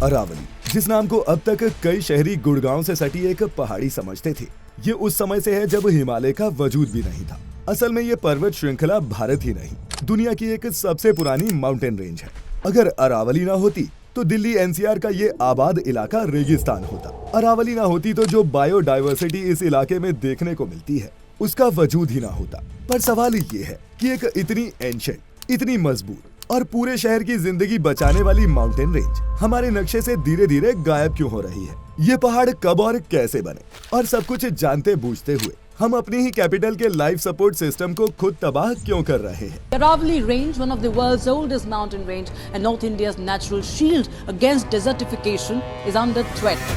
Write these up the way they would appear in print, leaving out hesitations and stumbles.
अरावली, जिस नाम को अब तक कई शहरी गुड़गांव से सटी एक पहाड़ी समझते थे, ये उस समय से है जब हिमालय का वजूद भी नहीं था। असल में ये पर्वत श्रृंखला भारत ही नहीं, दुनिया की एक सबसे पुरानी माउंटेन रेंज है। अगर अरावली ना होती तो दिल्ली एनसीआर का ये आबाद इलाका रेगिस्तान होता। अरावली ना होती तो जो बायोडायवर्सिटी इस इलाके में देखने को मिलती है उसका वजूद ही ना होता। पर सवाल ये है कि एक इतनी एंशिएंट, इतनी मजबूत और पूरे शहर की जिंदगी बचाने वाली माउंटेन रेंज हमारे नक्शे से धीरे धीरे गायब क्यों हो रही है? ये पहाड़ कब और कैसे बने? और सब कुछ जानते बूझते हुए हम अपनी ही कैपिटल के लाइफ सपोर्ट सिस्टम को खुद तबाह क्यों कर रहे हैं? Aravalli Range, one of the world's oldest mountain range and North India's natural shield against desertification, is under threat.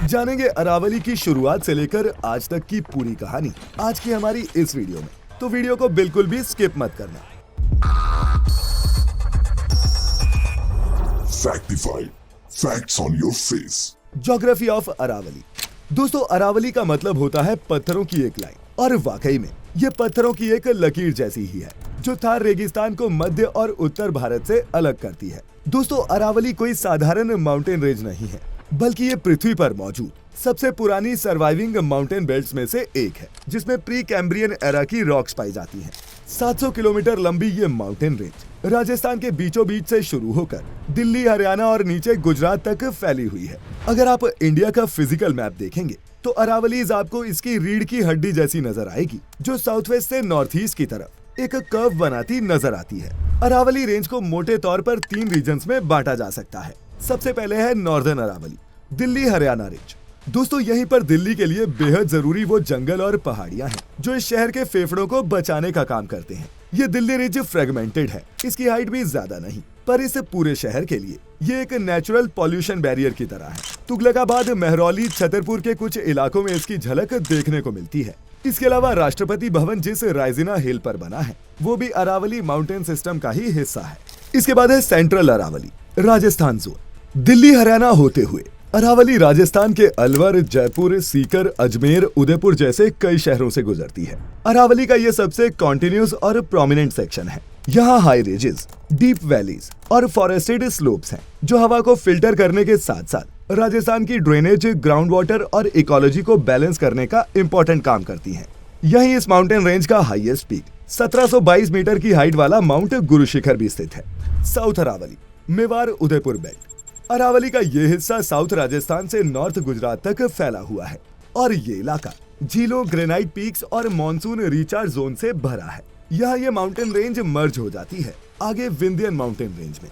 जानेंगे अरावली की शुरुआत से लेकर आज तक की पूरी कहानी आज की हमारी इस वीडियो में, तो वीडियो को बिल्कुल भी स्किप मत करना। Factified. Facts on your face. Geography of Aravalli. दोस्तों, अरावली का मतलब होता है पत्थरों की एक लाइन, और वाकई में ये पत्थरों की एक लकीर जैसी ही है जो थार रेगिस्तान को मध्य और उत्तर भारत से अलग करती है। दोस्तों, अरावली कोई साधारण माउंटेन रेंज नहीं है, बल्कि ये पृथ्वी पर मौजूद सबसे पुरानी सर्वाइविंग माउंटेन बेल्ट्स में से एक है, जिसमें प्री कैम्ब्रियन एरा की रॉक्स पाई जाती हैं। 700 किलोमीटर लंबी ये माउंटेन रेंज राजस्थान के बीचों बीच से शुरू होकर दिल्ली, हरियाणा और नीचे गुजरात तक फैली हुई है। अगर आप इंडिया का फिजिकल मैप देखेंगे तो अरावलीज आपको इसकी रीढ़ की हड्डी जैसी नजर आएगी, जो साउथ वेस्ट से नॉर्थ ईस्ट की तरफ एक कर्व बनाती नजर आती है। अरावली रेंज को मोटे तौर पर 3 रीजन्स में बांटा जा सकता है। सबसे पहले है नॉर्दर्न अरावली, दिल्ली हरियाणा रेंज। दोस्तों, यहीं पर दिल्ली के लिए बेहद जरूरी वो जंगल और पहाड़ियां हैं जो इस शहर के फेफड़ों को बचाने का काम करते हैं। ये दिल्ली रेंज फ्रेगमेंटेड है, इसकी हाइट भी ज्यादा नहीं, पर इस पूरे शहर के लिए ये एक नेचुरल पॉल्यूशन बैरियर की तरह है। तुगलकाबाद, महरौली, छतरपुर के कुछ इलाकों में इसकी झलक देखने को मिलती है। इसके अलावा राष्ट्रपति भवन जिस रायजिना हिल पर बना है वो भी अरावली माउंटेन सिस्टम का ही हिस्सा है। इसके बाद है सेंट्रल अरावली, राजस्थान जोन। दिल्ली हरियाणा होते हुए अरावली राजस्थान के अलवर, जयपुर, सीकर, अजमेर, उदयपुर जैसे कई शहरों से गुजरती है। अरावली का ये सबसे कॉन्टिन्यूस और प्रोमिनेंट सेक्शन है। यहाँ हाई रेजेस, डीप वैलीज और फॉरेस्टेड स्लोप्स हैं, जो हवा को फिल्टर करने के साथ साथ राजस्थान की ड्रेनेज, ग्राउंड वाटर और इकोलॉजी को बैलेंस करने का इम्पोर्टेंट काम करती हैं। यहीं इस माउंटेन रेंज का हाईएस्ट पीक 1722 मीटर की हाइट वाला माउंट गुरु शिखर भी स्थित है। South Aravalli, Mewar, Udaipur belt. अरावली का ये हिस्सा साउथ राजस्थान से नॉर्थ गुजरात तक फैला हुआ है और ये इलाका झीलों, ग्रेनाइट पीक्स और मॉनसून रिचार्ज जोन से भरा है। यहाँ ये माउंटेन रेंज मर्ज हो जाती है आगे विंध्यन माउंटेन रेंज में।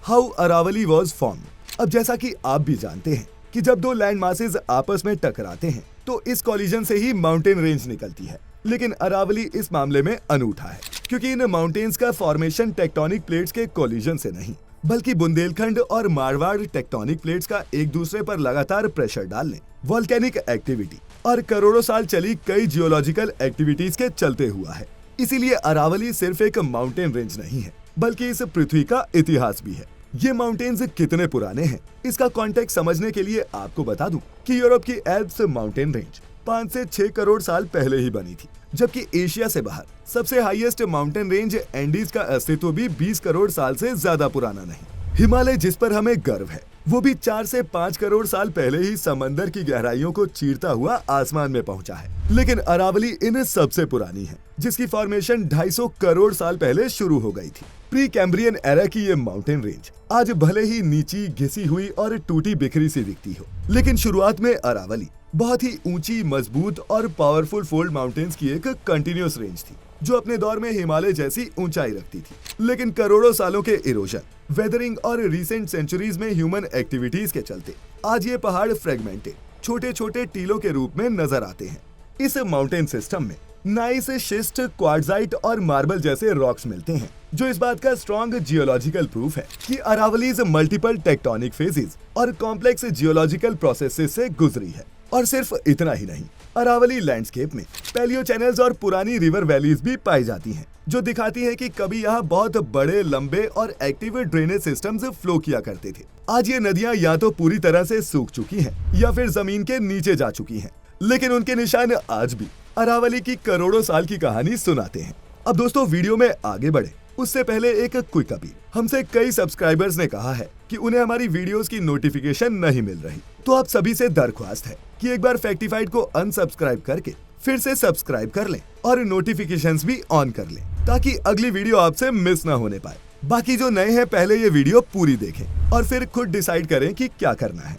How Aravalli was form. अब जैसा कि आप भी जानते हैं कि जब 2 लैंड मासेज आपस में टकराते हैं तो इस कॉलिजन से ही माउंटेन रेंज निकलती है। लेकिन अरावली इस मामले में अनूठा है, क्योंकि इन माउंटेन्स का फॉर्मेशन टेक्टोनिक प्लेट्स के कॉलिजन से नहीं, बल्कि बुंदेलखंड और मारवाड़ टेक्टोनिक प्लेट्स का एक दूसरे पर लगातार प्रेशर डालने, वोल्केनिक एक्टिविटी और करोड़ों साल चली कई जियोलॉजिकल एक्टिविटीज के चलते हुआ है। इसीलिए अरावली सिर्फ एक माउंटेन रेंज नहीं है, बल्कि इस पृथ्वी का इतिहास भी है। ये माउंटेन्स कितने पुराने हैं, इसका कॉन्टेक्स्ट समझने के लिए आपको बता दूं कि यूरोप की एल्प्स माउंटेन रेंज 5 से 6 करोड़ साल पहले ही बनी थी, जबकि एशिया से बाहर सबसे हाईएस्ट माउंटेन रेंज एंडीज का अस्तित्व भी 20 करोड़ साल से ज्यादा पुराना नहीं। हिमालय, जिस पर हमें गर्व है, वो भी 4 से 5 करोड़ साल पहले ही समंदर की गहराइयों को चीरता हुआ आसमान में पहुंचा है। लेकिन अरावली इन सबसे पुरानी है, जिसकी फॉर्मेशन 250 करोड़ साल पहले शुरू हो गई थी। प्री कैम्ब्रियन एरा की ये माउंटेन रेंज आज भले ही नीची, घिसी हुई और टूटी बिखरी सी दिखती हो, लेकिन शुरुआत में अरावली बहुत ही ऊंची, मजबूत और पावरफुल फोल्ड माउंटेन्स की एक कंटिन्यूअस रेंज थी, जो अपने दौर में हिमालय जैसी ऊंचाई रखती थी। लेकिन करोड़ों सालों के इरोजन, वेदरिंग और रिसेंट सेंचुरीज में ह्यूमन एक्टिविटीज के चलते आज ये पहाड़ फ्रेगमेंटेड, छोटे छोटे टीलों के रूप में नजर आते हैं। इस माउंटेन सिस्टम में नाइस शिस्ट, क्वार्ट्जाइट और मार्बल जैसे रॉक्स मिलते हैं, जो इस बात का स्ट्रॉन्ग जियोलॉजिकल प्रूफ है कि अरावलीज मल्टीपल टेक्टोनिक फेजेस और कॉम्प्लेक्स जियोलॉजिकल प्रोसेसेस से गुजरी है। और सिर्फ इतना ही नहीं, अरावली लैंडस्केप में पैलियो चैनल्स और पुरानी रिवर वैलीज भी पाई जाती हैं, जो दिखाती है कि कभी यहाँ बहुत बड़े, लंबे और एक्टिव ड्रेनेज सिस्टम्स फ्लो किया करते थे। आज ये नदियाँ या तो पूरी तरह से सूख चुकी हैं या फिर जमीन के नीचे जा चुकी हैं, लेकिन उनके निशान आज भी अरावली की करोड़ों साल की कहानी सुनाते हैं। अब दोस्तों, वीडियो में आगे बढ़े उससे पहले एक क्विक अपील। हमसे कई सब्सक्राइबर्स ने कहा है कि उन्हें हमारी वीडियोस की नोटिफिकेशन नहीं मिल रही, तो आप सभी से दरख्वास्त है कि एक बार फैक्टिफाइड को अनसब्सक्राइब करके फिर से सब्सक्राइब कर लें और नोटिफिकेशंस भी ऑन कर लें, ताकि अगली वीडियो आपसे मिस ना होने पाए। बाकी जो नए हैं पहले ये वीडियो पूरी देखें और फिर खुद डिसाइड करें कि क्या करना है।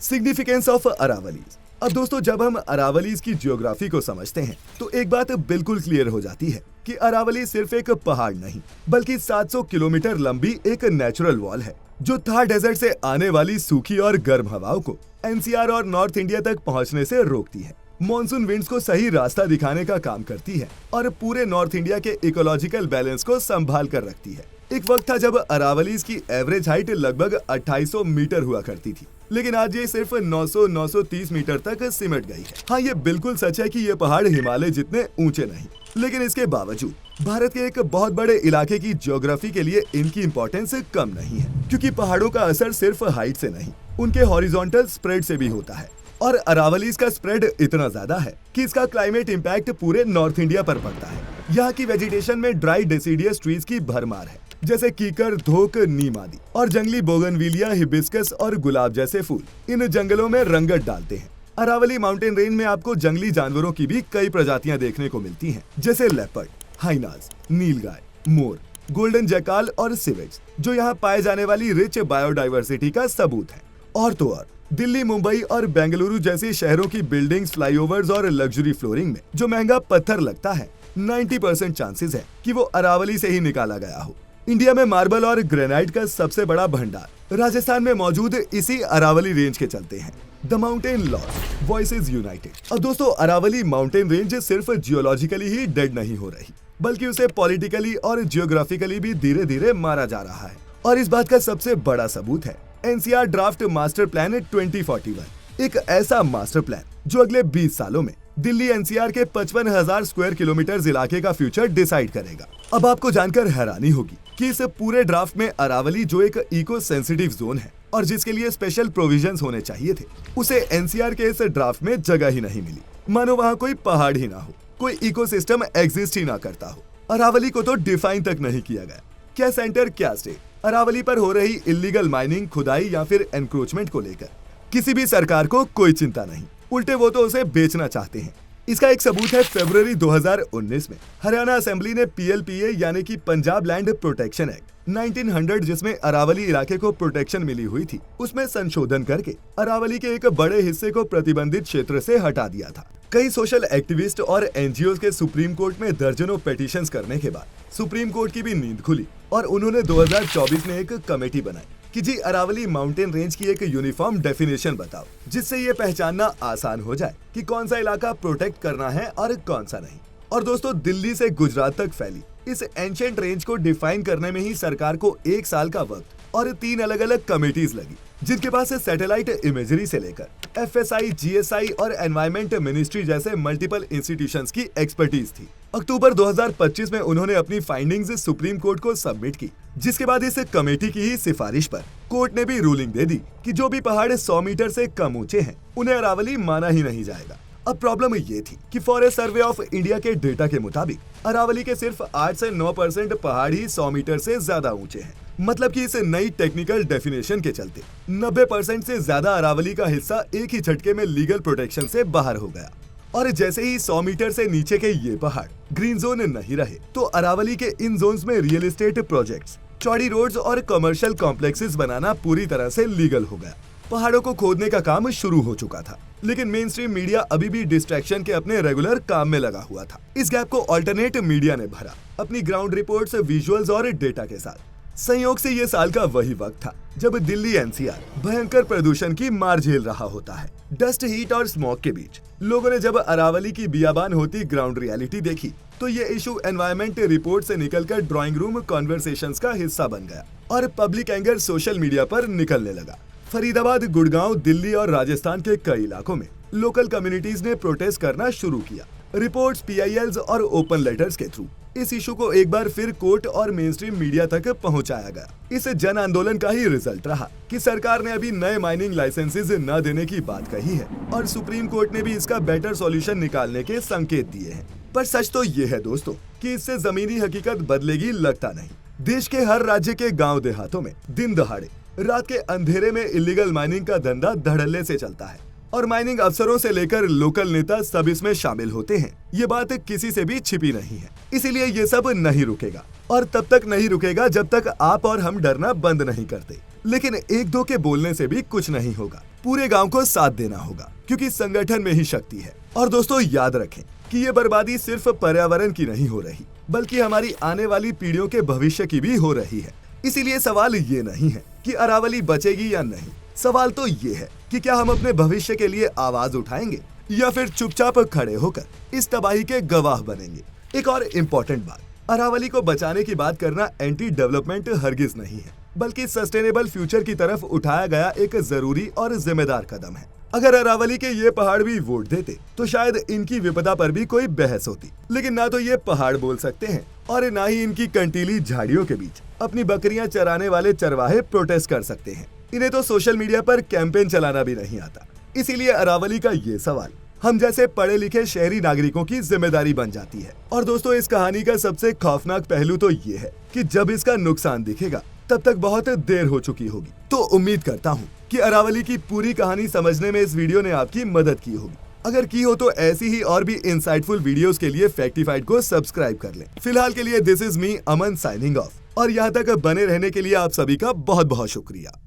Significance of Aravallis. अब दोस्तों, जब हम अरावलीज की जियोग्राफी को समझते हैं तो एक बात बिल्कुल क्लियर हो जाती है कि अरावली सिर्फ एक पहाड़ नहीं बल्कि 700 किलोमीटर लंबी एक नेचुरल वॉल है, जो थार डेजर्ट से आने वाली सूखी और गर्म हवाओं को एनसीआर और नॉर्थ इंडिया तक पहुंचने से रोकती है, मॉनसून विंड्स को सही रास्ता दिखाने का काम करती है और पूरे नॉर्थ इंडिया के इकोलॉजिकल बैलेंस को संभाल कर रखती है। एक वक्त था जब अरावलीज की एवरेज हाइट लगभग 2800 मीटर हुआ करती थी, लेकिन आज ये सिर्फ 900-930 मीटर तक सिमट गई है। हाँ, ये बिल्कुल सच है कि ये पहाड़ हिमालय जितने ऊंचे नहीं, लेकिन इसके बावजूद भारत के एक बहुत बड़े इलाके की ज्योग्राफी के लिए इनकी इंपॉर्टेंस कम नहीं है, क्योंकि पहाड़ों का असर सिर्फ हाइट से नहीं, उनके हॉरिजॉन्टल स्प्रेड से भी होता है। और अरावलीज का स्प्रेड इतना ज्यादा है कि इसका क्लाइमेट इम्पैक्ट पूरे नॉर्थ इंडिया पर पड़ता है। यहाँ की वेजिटेशन में ड्राई डेसिडियस ट्रीज की भरमार है, जैसे कीकर, धोक, नीम आदि, और जंगली बोगनविलिया, हिबिस्कस और गुलाब जैसे फूल इन जंगलों में रंगत डालते हैं। अरावली माउंटेन रेंज में आपको जंगली जानवरों की भी कई प्रजातियां देखने को मिलती हैं, जैसे लेपर्ड, हाइनास, नीलगाय, मोर, गोल्डन जैकाल और सिवेज, जो यहाँ पाए जाने वाली रिच बायोडाइवर्सिटी का सबूत है। और तो और दिल्ली, मुंबई और बेंगलुरु जैसे शहरों की बिल्डिंग्स, फ्लाईओवर्स और लग्जरी फ्लोरिंग में जो महंगा पत्थर लगता है, 90% चांसेस है कि वो अरावली से ही निकाला गया हो। इंडिया में मार्बल और ग्रेनाइट का सबसे बड़ा भंडार राजस्थान में मौजूद इसी अरावली रेंज के चलते हैं। The mountain lost, voices United. और दोस्तों, अरावली माउंटेन रेंज सिर्फ जियोलॉजिकली ही डेड नहीं हो रही, बल्कि उसे पॉलिटिकली और जियोग्राफिकली भी धीरे धीरे मारा जा रहा है। और इस बात का सबसे बड़ा सबूत है एनसीआर ड्राफ्ट मास्टर प्लान 2041, एक ऐसा मास्टर प्लान जो अगले 20 सालों में दिल्ली एनसीआर के 55,000 स्क्वायर किलोमीटर इलाके का फ्यूचर डिसाइड करेगा। अब आपको जानकर हैरानी होगी कि इस पूरे ड्राफ्ट में अरावली, जो एक इको सेंसिटिव जोन है और जिसके लिए स्पेशल प्रोविजंस होने चाहिए थे, उसे एनसीआर के इस ड्राफ्ट में जगह ही नहीं मिली। मानो वहाँ कोई पहाड़ ही ना हो, कोई इकोसिस्टम एग्जिस्ट ही ना करता हो। अरावली को तो डिफाइन तक नहीं किया गया, क्या सेंटर क्या स्टेट। अरावली पर हो रही इलीगल माइनिंग, खुदाई या फिर एनक्रोचमेंट को लेकर किसी भी सरकार को कोई चिंता नहीं, उल्टे वो तो उसे बेचना चाहते हैं। इसका एक सबूत है फरवरी 2019 में हरियाणा असेंबली ने पीएलपीए यानी कि पंजाब लैंड प्रोटेक्शन एक्ट 1900, जिसमें अरावली इलाके को प्रोटेक्शन मिली हुई थी, उसमें संशोधन करके अरावली के एक बड़े हिस्से को प्रतिबंधित क्षेत्र से हटा दिया था। कई सोशल एक्टिविस्ट और एनजीओ के सुप्रीम कोर्ट में दर्जनों पिटीशंस करने के बाद सुप्रीम कोर्ट की भी नींद खुली और उन्होंने 2024 में एक कमेटी बनाई कि जी अरावली माउंटेन रेंज की एक यूनिफॉर्म डेफिनेशन बताओ, जिससे ये पहचानना आसान हो जाए कि कौन सा इलाका प्रोटेक्ट करना है और कौन सा नहीं। और दोस्तों, दिल्ली से गुजरात तक फैली इस एंशिएंट रेंज को डिफाइन करने में ही सरकार को 1 साल का वक्त और 3 अलग अलग कमेटीज लगी, जिनके पास सैटेलाइट इमेजरी से लेकर एफएसआई, जीएसआई और एनवायरमेंट मिनिस्ट्री जैसे मल्टीपल इंस्टीट्यूशंस की एक्सपर्टीज थी। अक्टूबर 2025 में उन्होंने अपनी फाइंडिंग्स सुप्रीम कोर्ट को सबमिट की, जिसके बाद इस कमेटी की ही सिफारिश पर कोर्ट ने भी रूलिंग दे दी कि जो भी पहाड़ 100 मीटर से कम ऊंचे हैं, उन्हें अरावली माना ही नहीं जाएगा। अब प्रॉब्लम ये थी कि फॉरेस्ट सर्वे ऑफ इंडिया के डेटा के मुताबिक अरावली के सिर्फ 8 से 9% पहाड़ ही 100 मीटर से ज्यादा ऊंचे हैं। मतलब कि इस नई टेक्निकल डेफिनेशन के चलते 90% से ज्यादा अरावली का हिस्सा एक ही झटके में लीगल प्रोटेक्शन से बाहर हो गया। और जैसे ही 100 मीटर से नीचे के ये पहाड़ ग्रीन जोन नहीं रहे, तो अरावली के इन जोन्स में रियल एस्टेट प्रोजेक्ट्स, चौड़ी रोड्स और कमर्शियल कॉम्प्लेक्सेस बनाना पूरी तरह से लीगल हो गया। पहाड़ों को खोदने का काम शुरू हो चुका था, लेकिन मेन स्ट्रीम मीडिया अभी भी डिस्ट्रैक्शन के अपने रेगुलर काम में लगा हुआ था। इस गैप को अल्टरनेट मीडिया ने भरा अपनी ग्राउंड रिपोर्ट्स, विजुअल्स और डेटा के साथ। संयोग से ये साल का वही वक्त था जब दिल्ली एनसीआर भयंकर प्रदूषण की मार झेल रहा होता है। डस्ट, हीट और स्मॉग के बीच लोगों ने जब अरावली की बियाबान होती ग्राउंड रियलिटी देखी, तो ये इशू एनवायरमेंट रिपोर्ट से निकलकर ड्राइंग रूम कॉन्वर्सेशंस का हिस्सा बन गया और पब्लिक एंगर सोशल मीडिया पर निकलने लगा। फरीदाबाद, गुड़गांव, दिल्ली और राजस्थान के कई इलाकों में लोकल कम्युनिटीज ने प्रोटेस्ट करना शुरू किया। रिपोर्ट्स, पीआईएल्स और ओपन लेटर्स के थ्रू इस इशू को एक बार फिर कोर्ट और मेन स्ट्रीम मीडिया तक पहुंचाया गया। इस जन आंदोलन का ही रिजल्ट रहा कि सरकार ने अभी नए माइनिंग लाइसेंसेस न देने की बात कही है और सुप्रीम कोर्ट ने भी इसका बेटर सॉल्यूशन निकालने के संकेत दिए हैं। पर सच तो ये है दोस्तों कि इससे जमीनी हकीकत बदलेगी लगता नहीं। देश के हर राज्य के गांव देहातों में दिन दहाड़े रात के अंधेरे में इलीगल माइनिंग का धंधा धड़ल्ले से चलता है और माइनिंग अफसरों से लेकर लोकल नेता सब इसमें शामिल होते हैं। ये बात किसी से भी छिपी नहीं है, इसीलिए ये सब नहीं रुकेगा और तब तक नहीं रुकेगा जब तक आप और हम डरना बंद नहीं करते। लेकिन एक दो के बोलने से भी कुछ नहीं होगा, पूरे गांव को साथ देना होगा, क्योंकि संगठन में ही शक्ति है। और दोस्तों याद रखें कि ये बर्बादी सिर्फ पर्यावरण की नहीं हो रही, बल्कि हमारी आने वाली पीढ़ियों के भविष्य की भी हो रही है। इसीलिए सवाल ये नहीं है कि अरावली बचेगी या नहीं, सवाल तो ये है कि क्या हम अपने भविष्य के लिए आवाज उठाएंगे या फिर चुपचाप खड़े होकर इस तबाही के गवाह बनेंगे। एक और इम्पोर्टेंट बात, अरावली को बचाने की बात करना एंटी डेवलपमेंट हरगिज नहीं है, बल्कि सस्टेनेबल फ्यूचर की तरफ उठाया गया एक जरूरी और जिम्मेदार कदम है। अगर अरावली के ये पहाड़ भी वोट देते तो शायद इनकी विपदा पर भी कोई बहस होती, लेकिन ना तो ये पहाड़ बोल सकते हैं और ना ही इनकी कंटीली झाड़ियों के बीच अपनी बकरियां चराने वाले चरवाहे प्रोटेस्ट कर सकते हैं। इन्हें तो सोशल मीडिया पर कैंपेन चलाना भी नहीं आता। इसीलिए अरावली का ये सवाल हम जैसे पढ़े लिखे शहरी नागरिकों की जिम्मेदारी बन जाती है। और दोस्तों इस कहानी का सबसे खौफनाक पहलू तो ये है कि जब इसका नुकसान दिखेगा तब तक बहुत देर हो चुकी होगी। तो उम्मीद करता हूँ कि अरावली की पूरी कहानी समझने में इस वीडियो ने आपकी मदद की होगी। अगर की हो तो ऐसी ही और भी इंसाइटफुल वीडियोस के लिए फैक्टिफाइड को सब्सक्राइब कर लें। फिलहाल के लिए this is me Aman signing off, और यहाँ तक बने रहने के लिए आप सभी का बहुत बहुत शुक्रिया।